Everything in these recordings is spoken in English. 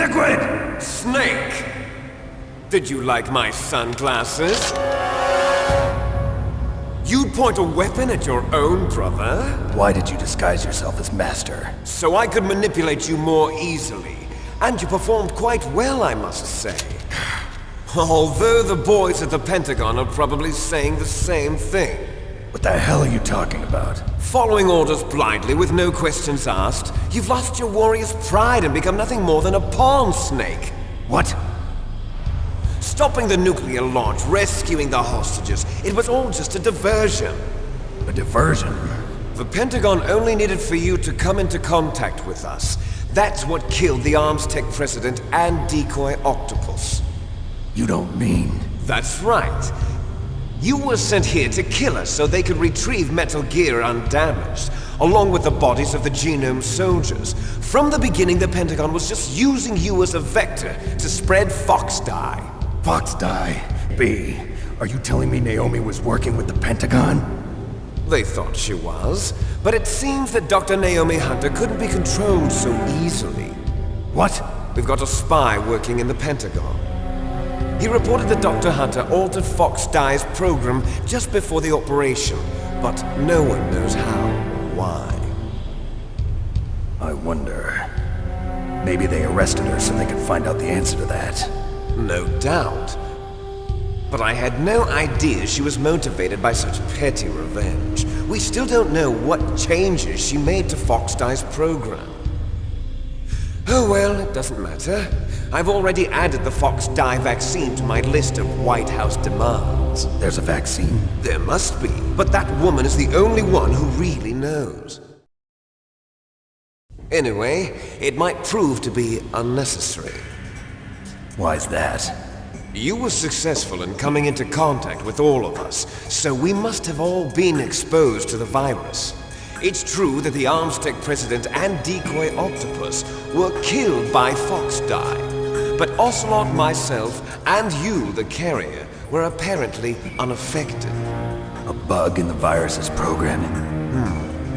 Liquid! Snake! Did you like my sunglasses? You'd point a weapon at your own brother? Why did you disguise yourself as Master? So I could manipulate you more easily. And you performed quite well, I must say. Although the boys at the Pentagon are probably saying the same thing. What the hell are you talking about? Following orders blindly with no questions asked, you've lost your warrior's pride and become nothing more than a pawn, Snake. What? Stopping the nuclear launch, rescuing the hostages, it was all just a diversion. A diversion? The Pentagon only needed for you to come into contact with us. That's what killed the Arms Tech president and decoy octopus. You don't mean... That's right. You were sent here to kill us so they could retrieve Metal Gear undamaged, along with the bodies of the Genome soldiers. From the beginning, the Pentagon was just using you as a vector to spread FOXDIE. FOXDIE? B, are you telling me Naomi was working with the Pentagon? They thought she was, but it seems that Dr. Naomi Hunter couldn't be controlled so easily. What? We've got a spy working in the Pentagon. He reported that Dr. Hunter altered FOXDIE's program just before the operation, but no one knows how or why. I wonder... Maybe they arrested her so they could find out the answer to that. No doubt. But I had no idea she was motivated by such petty revenge. We still don't know what changes she made to FOXDIE's program. Oh well, it doesn't matter. I've already added the FOXDIE vaccine to my list of White House demands. There's a vaccine? There must be, but that woman is the only one who really knows. Anyway, it might prove to be unnecessary. Why's that? You were successful in coming into contact with all of us, so we must have all been exposed to the virus. It's true that the Arms Tech president and decoy octopus were killed by FOXDIE, but Ocelot, myself, and you, the carrier, were apparently unaffected. A bug in the virus's programming?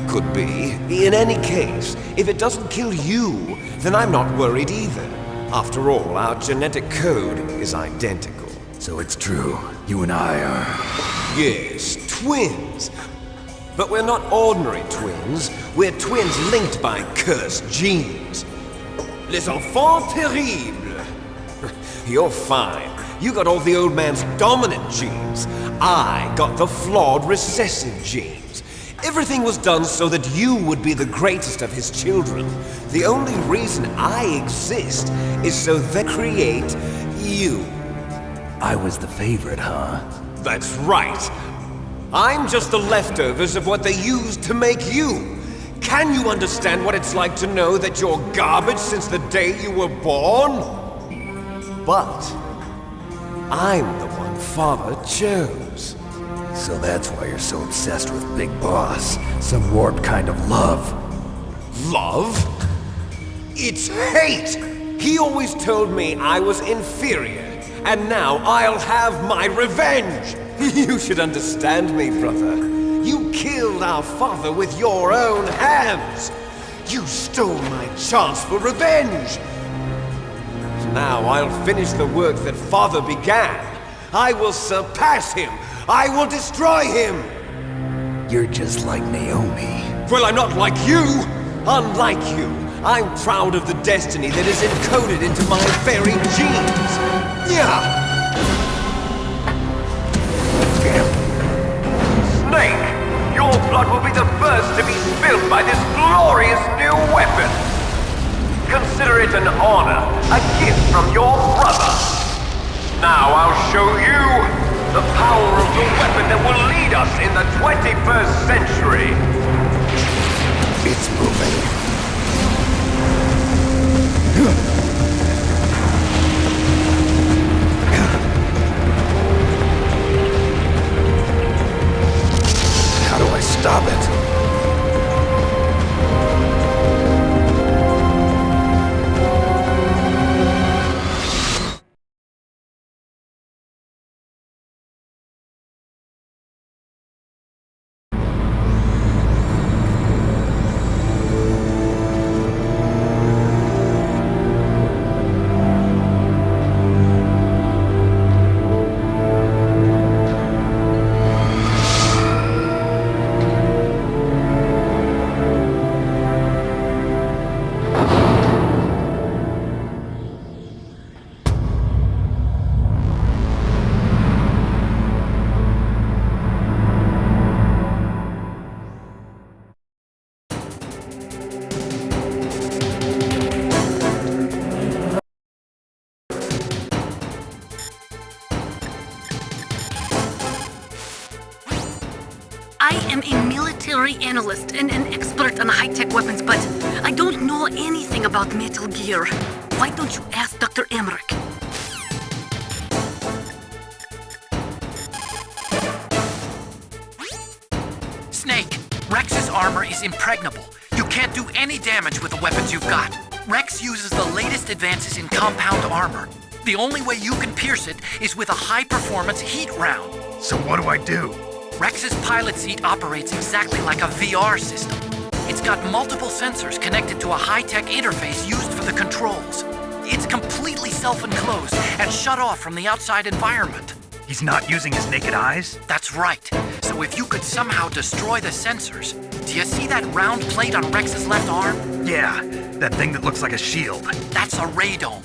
Could be. In any case, if it doesn't kill you, then I'm not worried either. After all, our genetic code is identical. So it's true, you and I are... Yes, twins. But we're not ordinary twins. We're twins linked by cursed genes. Les enfants terribles. You're fine. You got all the old man's dominant genes. I got the flawed recessive genes. Everything was done so that you would be the greatest of his children. The only reason I exist is so they create you. I was the favorite, huh? That's right. I'm just the leftovers of what they used to make you. Can you understand what it's like to know that you're garbage since the day you were born? But I'm the one Father chose. So that's why you're so obsessed with Big Boss. Some warped kind of love. Love? It's hate! He always told me I was inferior, and now I'll have my revenge! You should understand me, brother. You killed our father with your own hands! You stole my chance for revenge! Now I'll finish the work that Father began. I will surpass him! I will destroy him! You're just like Naomi. Well, I'm not like you! Unlike you, I'm proud of the destiny that is encoded into my very genes! Yeah! Snake! Your blood will be the first to be spilled by this glorious new weapon! Consider it an honor, a gift from your brother! Now I'll show you the power of the weapon that will lead us in the 21st century! It's moving. How do I stop it? I am a military analyst and an expert on high-tech weapons, but I don't know anything about Metal Gear. Why don't you ask Dr. Emmerich? Snake, Rex's armor is impregnable. You can't do any damage with the weapons you've got. Rex uses the latest advances in compound armor. The only way you can pierce it is with a high-performance heat round. So what do I do? Rex's pilot seat operates exactly like a VR system. It's got multiple sensors connected to a high-tech interface used for the controls. It's completely self-enclosed and shut off from the outside environment. He's not using his naked eyes? That's right. So if you could somehow destroy the sensors... Do you see that round plate on Rex's left arm? Yeah, that thing that looks like a shield. That's a radome.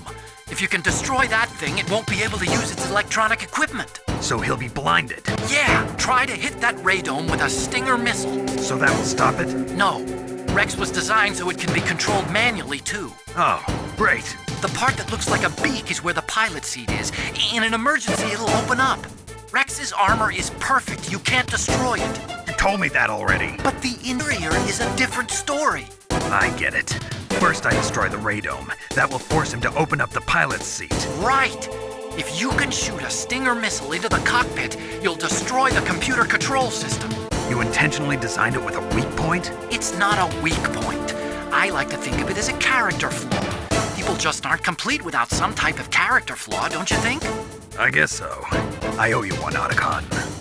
If you can destroy that thing, it won't be able to use its electronic equipment. So he'll be blinded. Yeah, try to hit that radome with a Stinger missile. So that will stop it? No. Rex was designed so it can be controlled manually, too. Oh, great. The part that looks like a beak is where the pilot seat is. In an emergency, it'll open up. Rex's armor is perfect. You can't destroy it. You told me that already. But the interior is a different story. I get it. First I destroy the radome. That will force him to open up the pilot's seat. Right. If you can shoot a Stinger missile into the cockpit, you'll destroy the computer control system. You intentionally designed it with a weak point? It's not a weak point. I like to think of it as a character flaw. People just aren't complete without some type of character flaw, don't you think? I guess so. I owe you one, Otacon.